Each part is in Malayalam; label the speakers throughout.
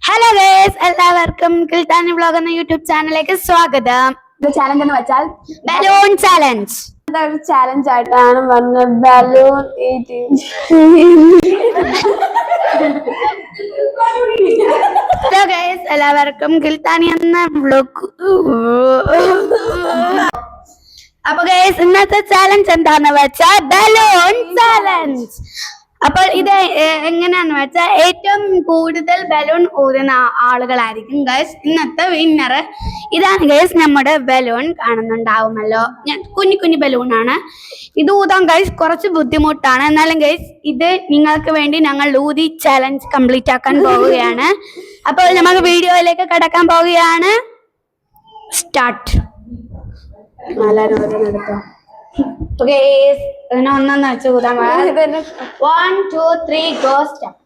Speaker 1: ഹലോ ഗൈസ്, എല്ലാവർക്കും കിൽത്താനി വ്ലോഗ് എന്ന യൂട്യൂബ് ചാനലിലേക്ക് സ്വാഗതം.
Speaker 2: ചാലഞ്ച് എന്ന് വെച്ചാൽ
Speaker 1: ബലൂൺ ചാലഞ്ച്.
Speaker 2: ഒരു ചാലഞ്ച് ആയിട്ടാണ് വന്നത്. ബലൂൺ
Speaker 1: ഹലോ ഗൈസ്, എല്ലാവർക്കും കിൽത്താനി എന്ന വ്ലോഗ്. അപ്പൊ ഗൈസ്, ഇന്നത്തെ ചാലഞ്ച് എന്താന്ന് വെച്ചാൽ ബലൂൺ ചാലഞ്ച്. അപ്പോൾ ഇത് എങ്ങനെയാന്ന് വെച്ചാൽ ഏറ്റവും കൂടുതൽ ബലൂൺ ഊതുന്ന ആളുകളായിരിക്കും ഗൈസ് ഇന്നത്തെ വിന്നർ. ഇതാണ് ഗൈസ് നമ്മുടെ ബലൂൺ, കാണുന്നുണ്ടാവുമല്ലോ. കുഞ്ഞു കുഞ്ഞു ബലൂണാണ്. ഇത് ഊതാൻ ഗൈസ് കുറച്ച് ബുദ്ധിമുട്ടാണ്. എന്നാലും ഗൈസ് ഇത് നിങ്ങൾക്ക് വേണ്ടി ഞങ്ങൾ ഊതി ചാലഞ്ച് കംപ്ലീറ്റ് ആക്കാൻ പോവുകയാണ്. അപ്പോൾ നമുക്ക് വീഡിയോയിലേക്ക് കടക്കാൻ പോവുകയാണ്. സ്റ്റാർട്ട്. ഒന്നൊന്ന് വെച്ച് കൂതാൻ 1 2 3 ഗോ സ്റ്റാർട്ട്.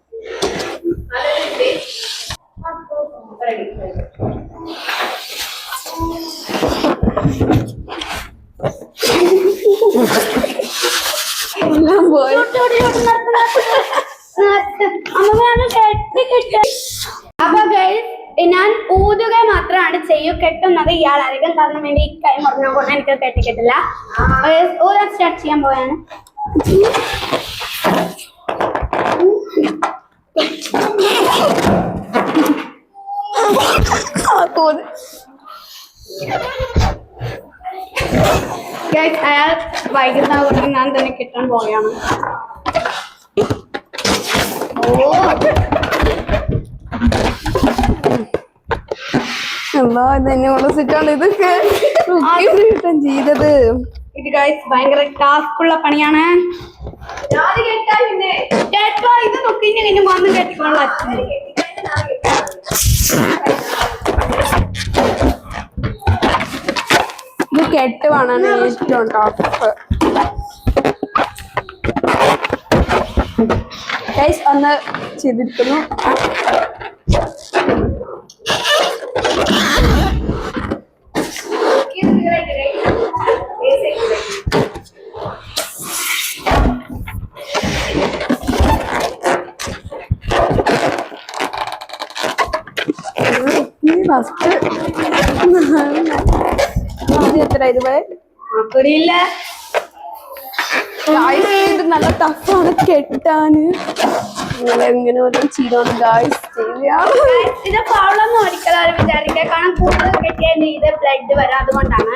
Speaker 1: അപ്പൊ ഗൈസ്, ഞാൻ ഊതുക മാത്രമാണ് ചെയ്യൂ, കെട്ടുന്നത് ഇയാളായിരിക്കും. കാരണം എന്റെ ഈ കൈ മുറിഞ്ഞുകൊണ്ട് എനിക്ക് കെട്ടിക്കിട്ടില്ല. ഊതാൻ സ്റ്റാർട്ട് ചെയ്യാൻ പോയാണ്. അയാൾ വൈകുന്ന കൊണ്ട് ഞാൻ തന്നെ കിട്ടാൻ പോവുകയാണ്.
Speaker 2: ഇതൊക്കെ ചെയ്തത്
Speaker 1: ഇത് ഗൈസ് ഭയങ്കര ടാസ്ക് ഉള്ള പണിയാണ്. ഇത് നോക്കി ഇങ്ങനെ വന്ന് കെട്ടിക്കൊള്ള
Speaker 2: ഇത് കെട്ടുവാണ് ഏറ്റവും ടഫ്. ഗൈസ് ഒന്ന് ചെയ്തിരിക്കുന്നു. ഫസ്റ്റ് എത്ര ഇതുവരെ
Speaker 1: അറിയില്ല.
Speaker 2: നല്ല ടഫാണ് കെട്ടാന്. ഇങ്ങനെ ഓരോ ചെയ്തോണ്ട് ഗായ്സ്
Speaker 1: ഇത് ഫൗളൊന്നും ഒരിക്കലും വിചാരിക്കുക. കാരണം കൂടുതൽ കെട്ടിയാൽ ഇത് ബ്ലഡ് വരാം, അതുകൊണ്ടാണ്.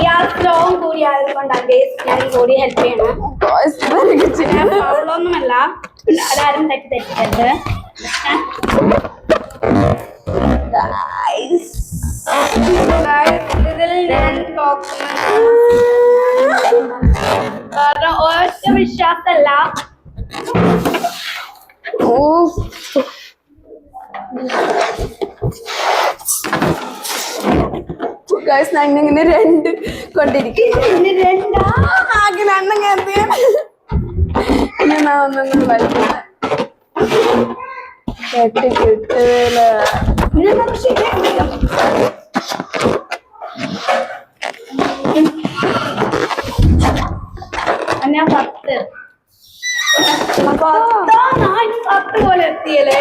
Speaker 1: ഇയാൾ സ്ട്രോങ് കൂടി ആയതുകൊണ്ടാണ് ഗൈസ് ഞാൻ കൂടി ഹെൽപ്പ് ചെയ്യണം. ഫൗളൊന്നുമല്ല, അതാരും തെറ്റിദ്ധരിക്കരുത്. ഇതിൽ ഞാൻ കാരണം ഒറ്റ വിശ്വാസമല്ല.
Speaker 2: ഇങ്ങനെ രണ്ട് കൊണ്ടിരിക്കും. ആകെ രണ്ടും കയറിയ ഒന്നും വലിക്കുന്ന കെട്ടി കിട്ടുകയില്ല.
Speaker 1: ഞാൻ 10 പോലെ എത്തിയല്ലേ.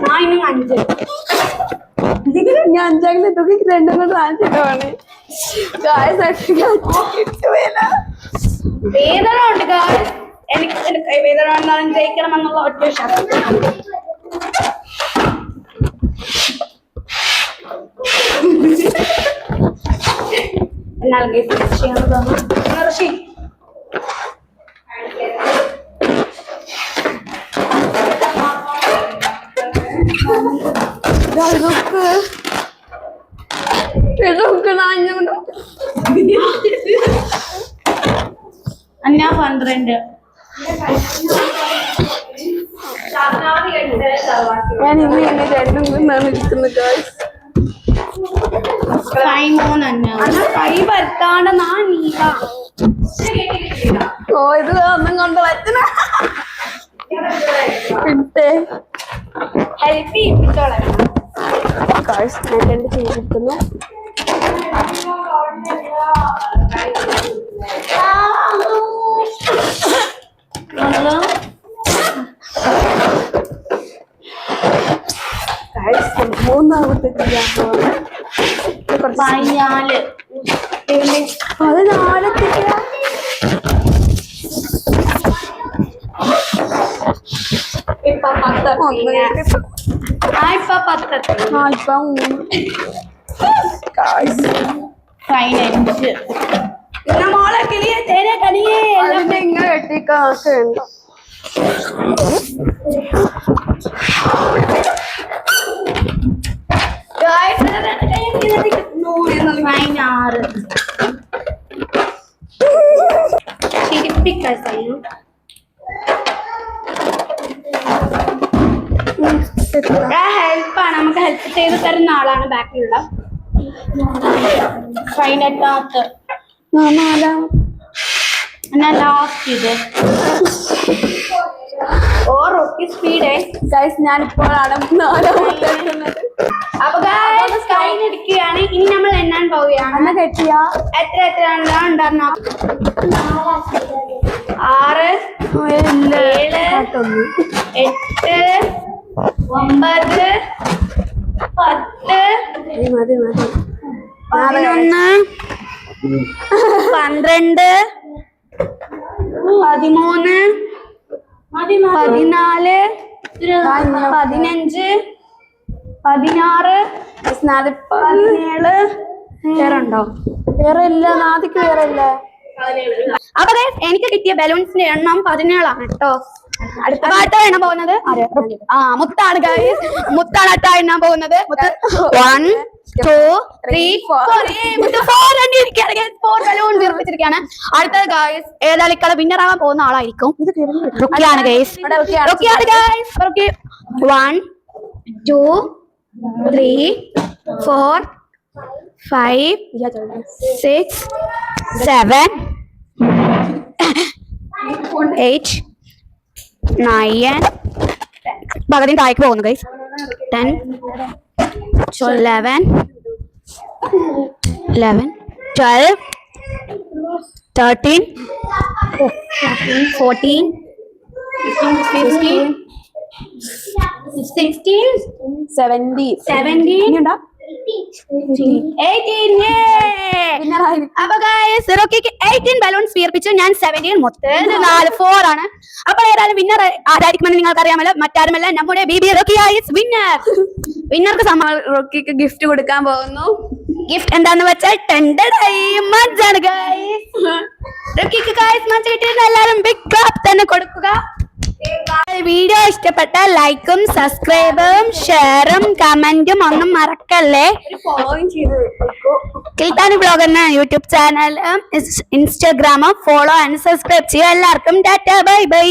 Speaker 1: ഞാൻ 5.
Speaker 2: ഞാൻ 5 തുകി രണ്ടും കൊണ്ട് വാങ്ങിച്ചിട്ടാണ്.
Speaker 1: വേദന ഉണ്ട്. എനിക്ക് വേദന ഉണ്ടാകും, ജയിക്കണമെന്നുള്ള ഒറ്റ വിശ്വാസം. എന്നാൽ ഋഷി അന്നാ 12.
Speaker 2: ഞാൻ ഇന്ന് രണ്ടും കൊണ്ടാണ് ഇരിക്കുന്നത്.
Speaker 1: കൈ വരുത്താണ്ട്
Speaker 2: ഇത് ഒന്നും കൊണ്ട് പറ്റുന്ന പിന്നെ
Speaker 1: ഹെൽപ്പ് ചെയ്യിപ്പിച്ചോളാം.
Speaker 2: ചെയ്തിരിക്കുന്നു. മൂന്നാമത്തെ ചെയ്യാൻ പോവാണ്.
Speaker 1: പതിനാല്.
Speaker 2: അത് നാളത്തേക്ക്
Speaker 1: ഇപ്പൊ 10. ഇപ്പൊ 10. പതിനഞ്ച്. മോളെ കിളിയെ തേരെ കണിയേ
Speaker 2: ഇങ്ങനെ കെട്ടിക്കാക്കെ ഉണ്ടോ?
Speaker 1: പതിനാറ്. ചിരിപ്പിക്കാൻ കഴിയും. ഹെൽപ്പാണ്, നമുക്ക് ഹെൽപ്പ് ചെയ്ത് തരുന്ന ആളാണ് ബാക്കിലുള്ള. പതിനെട്ടാമത്തെ. എന്നാ ലാസ്റ്റ് ഇത്. ഓ റോക്കി സ്പീഡ്.
Speaker 2: ഗൈസ് ഞാനിപ്പോഴാണ് നാലാമത്തെ എത്തുന്നത്.
Speaker 1: അപ്പൊ ഗൈസ് കഴിഞ്ഞിരിക്കുകയാണ്. ഇനി നമ്മൾ എണ്ണാൻ പോവുകയാണ്.
Speaker 2: അന്ന് കെട്ടിയാ
Speaker 1: എത്ര ഉണ്ടായിരുന്നോ? 6, 7, 8, 9, 10,
Speaker 2: മതി
Speaker 1: 11, 12, 13, 14, 15, 16, 17. വേറെ ഉണ്ടോ?
Speaker 2: വേറെ ഇല്ല. നാദിക്ക് വേറെ ഇല്ല.
Speaker 1: അപ്പൊ എനിക്ക് കിട്ടിയ ബലൂൺസിന്റെ എണ്ണം 17 ആണ് കേട്ടോ. അടുത്ത എണ്ണാൻ പോകുന്നത് മുത്താണ് ഗൈസ്. മുത്താണ് അടുത്ത എണ്ണാൻ പോകുന്നത്. 1, 2, 3, 4. 4 ബലൂൺ നിർമ്മിച്ചിരിക്കുകയാണ്. അടുത്തത് ഗൈസ് ഏതായാലും ഇക്കളെ വിന്നർ ആവാൻ പോകുന്ന ആളായിരിക്കും. റുക്കിയാണ് ഗൈസ്. റുക്കിയാണ് ഗൈസ്. 1, 2, 3, 4, 5, 6, 7, 8, 9. പകുതി താഴേക്ക് പോകുന്നു ഗൈസ്. 10, 11, 12, 13, 14, 15, 16,
Speaker 2: 70.
Speaker 1: 17, 18. അപ്പൊ ഗൈസ് റോക്കിക്ക് 18 ബലൂൺസ് വീർപ്പിച്ചു. ഞാൻ 17. മൊത്തം 4 ആണ്. അപ്പൊ ഏതായാലും വിന്നർ ആരായിരിക്കുമെന്ന് നിങ്ങൾക്ക് അറിയാമല്ലോ. മറ്റാരുമല്ല, നമ്മുടെ ബിബി റോക്കി ഈസ് വിന്നർ. വിന്നർക്ക്
Speaker 2: റോക്കിക്ക് ഗിഫ്റ്റ് കൊടുക്കാൻ പോകുന്നു.
Speaker 1: ഗിഫ്റ്റ് എന്താന്ന് വെച്ചാൽ മഞ്ചാണ് ഗൈസ്. റോക്കിക്ക് ഗൈസ് മഞ്ച കിട്ടിയത് എല്ലാവരും ബിഗ് ക്ലാപ്പ് തന്നെ കൊടുക്കുക. വീഡിയോ ഇഷ്ടപ്പെട്ടാൽ ലൈക്കും സബ്സ്ക്രൈബും ഷെയറും കമന്റും ഒന്നും മറക്കല്ലേ. കിൽത്താനി ബ്ലോഗ് എന്ന യൂട്യൂബ് ചാനലും ഇൻസ്റ്റാഗ്രാമും ഫോളോ ആൻഡ് സബ്സ്ക്രൈബ് ചെയ്യുക. എല്ലാവർക്കും ടാറ്റ ബൈ ബൈ.